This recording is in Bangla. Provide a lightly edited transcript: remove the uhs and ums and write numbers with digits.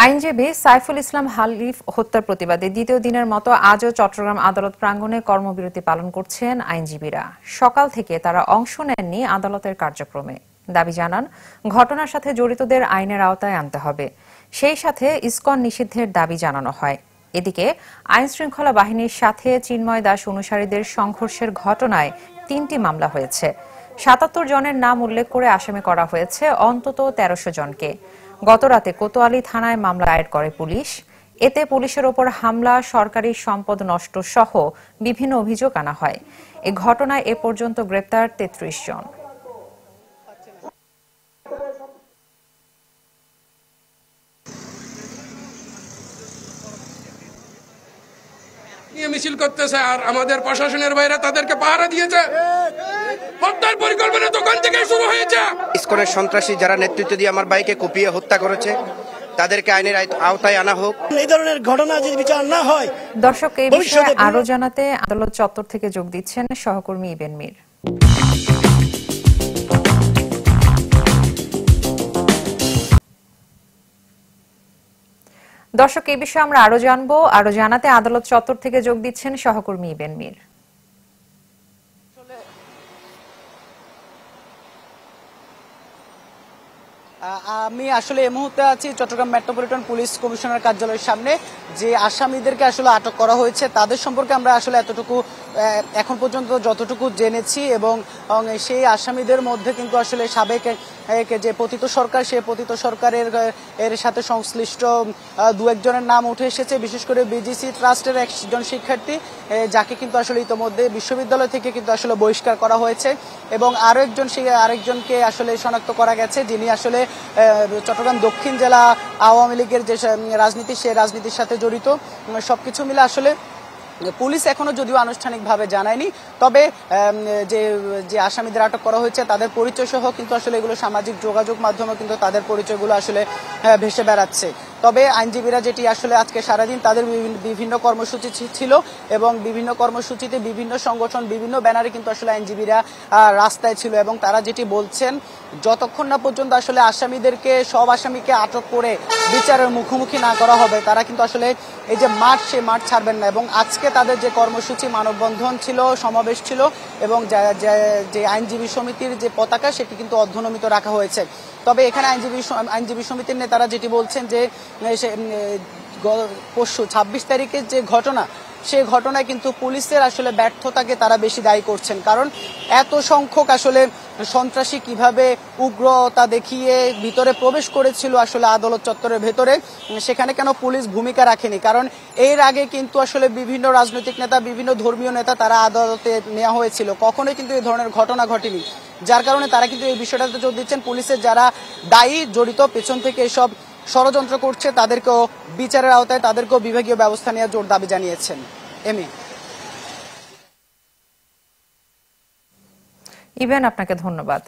আইনজীবী সাইফুল ইসলাম হালিফ হত্যার প্রতিবাদে দ্বিতীয় দিনের মতো আজও চট্টগ্রাম আদালত প্রাঙ্গণে কর্মবিরতি পালন করছেন আইনজীবীরা। সকাল থেকে তারা অংশ নেননি আদালতের কার্যক্রমে। দাবি জানান, ঘটনার সাথে জড়িতদের আইনের আওতায় আনতে হবে। সেই সাথে ইসকন নিষিদ্ধের দাবি জানানো হয়। এদিকে আইনশৃঙ্খলা বাহিনীর সাথে চিন্ময় দাস অনুসারীদের সংঘর্ষের ঘটনায় ৩টি মামলা হয়েছে। ৭৭ জনের নাম উল্লেখ করে আসামি করা হয়েছে অন্তত ১৩০০ জনকে। গতরাতে কোতোয়ালি থানায় মামলা দায়ের করে পুলিশ। এতে পুলিশের ওপর হামলা, সরকারি সম্পদ নষ্ট সহ বিভিন্ন অভিযোগ আনা হয়। এ ঘটনায় এ পর্যন্ত গ্রেপ্তার ৩৩ জন। মিছিল করতেছে আর আমাদের প্রশাসনের বাইরে তাদেরকে পাহারা দিয়েছে। হত্যার পরিকল্পনা তখন থেকে শুরু হয়েছে। ইসকনের সন্ত্রাসী যারা নেতৃত্ব দিয়ে আমার ভাইকে কুপিয়ে হত্যা করেছে তাদেরকে আইনের আওতায় আনা হোক। এই ধরনের ঘটনা যদি বিচার না হয়। দর্শক, এই বিষয়ে আরো জানাতে আদালত চত্বর থেকে যোগ দিচ্ছেন সহকর্মী ইবেন মীর। দর্শক, এই বিষয়ে আমরা আরো জানবো। আরো জানাতে আদালত চত্বর থেকে যোগ দিচ্ছেন সহকর্মী ইবেন মীর। আমি আসলে এই মুহূর্তে আছি চট্টগ্রাম মেট্রোপলিটন পুলিশ কমিশনার কার্যালয়ের সামনে। যে আসামিদেরকে আসলে আটক করা হয়েছে তাদের সম্পর্কে আমরা আসলে এতটুকু এখন পর্যন্ত যতটুকু জেনেছি, এবং সেই আসামিদের মধ্যে কিন্তু আসলে সাবেক যে পতিত সরকার, সেই পতিত সরকারের এর সাথে সংশ্লিষ্ট দু একজনের নাম উঠে এসেছে। বিশেষ করে বিজিসি ট্রাস্টের একজন শিক্ষার্থী যাকে কিন্তু আসলে ইতোমধ্যে বিশ্ববিদ্যালয় থেকে কিন্তু আসলে বহিষ্কার করা হয়েছে, এবং আরেকজনকে আসলে শনাক্ত করা গেছে যিনি আসলে চট্টগ্রাম দক্ষিণ জেলা আওয়ামী লীগের যে রাজনীতি, সেই রাজনীতির সাথে জড়িত। সবকিছু মিলে আসলে পুলিশ এখনো যদিও আনুষ্ঠানিকভাবে জানায়নি, তবে যে আসামিদের আটক করা হয়েছে তাদের পরিচয় সহ কিন্তু আসলে এগুলো সামাজিক যোগাযোগ মাধ্যমে কিন্তু তাদের পরিচয়গুলো আসলে ভেসে বেড়াচ্ছে। তবে আইনজীবীরা যেটি আসলে আজকে সারাদিন তাদের বিভিন্ন কর্মসূচি ছিল, এবং বিভিন্ন কর্মসূচিতে বিভিন্ন সংগঠন বিভিন্ন ব্যানারে কিন্তু আসলে আইনজীবীরা রাস্তায় ছিল, এবং তারা যেটি বলছেন, যতক্ষণ না পর্যন্ত আসলে সব আসামিকে আটক করে বিচারের মুখোমুখি না করা হবে তারা কিন্তু আসলে এই যে সেই মাঠ ছাড়বেন না। এবং আজকে তাদের যে কর্মসূচি, মানববন্ধন ছিল, সমাবেশ ছিল, এবং যে আইনজীবী সমিতির যে পতাকা সেটি কিন্তু অর্ধনমিত রাখা হয়েছে। তবে এখানে আইনজীবী সমিতির নেতারা যেটি বলছেন যে পরশু ২৬ তারিখের যে ঘটনা, সেই ঘটনায় কিন্তু পুলিশের আসলে ব্যর্থতাকে তারা বেশি দায়ী করছেন। কারণ এত সংখ্যক আসলে সন্ত্রাসী কিভাবে উগ্রতা দেখিয়ে ভিতরে প্রবেশ করেছিল আসলে আদালত চত্বরের ভেতরে, সেখানে কেন পুলিশ ভূমিকা রাখেনি? কারণ এর আগে কিন্তু আসলে বিভিন্ন রাজনৈতিক নেতা, বিভিন্ন ধর্মীয় নেতা তারা আদালতে নেওয়া হয়েছিল, কখনোই কিন্তু এই ধরনের ঘটনা ঘটেনি। যার কারণে তারা কিন্তু এই বিষয়টাতে জোর দিচ্ছেন, পুলিশের যারা দায়ী, জড়িত, পেছন থেকে এসব ষড়যন্ত্র করছে তাদেরকেও বিচারের আওতায়, তাদেরকেও বিভাগীয় ব্যবস্থা নেওয়ার জোর দাবি জানিয়েছেন। ইবেন, আপনাকে ধন্যবাদ।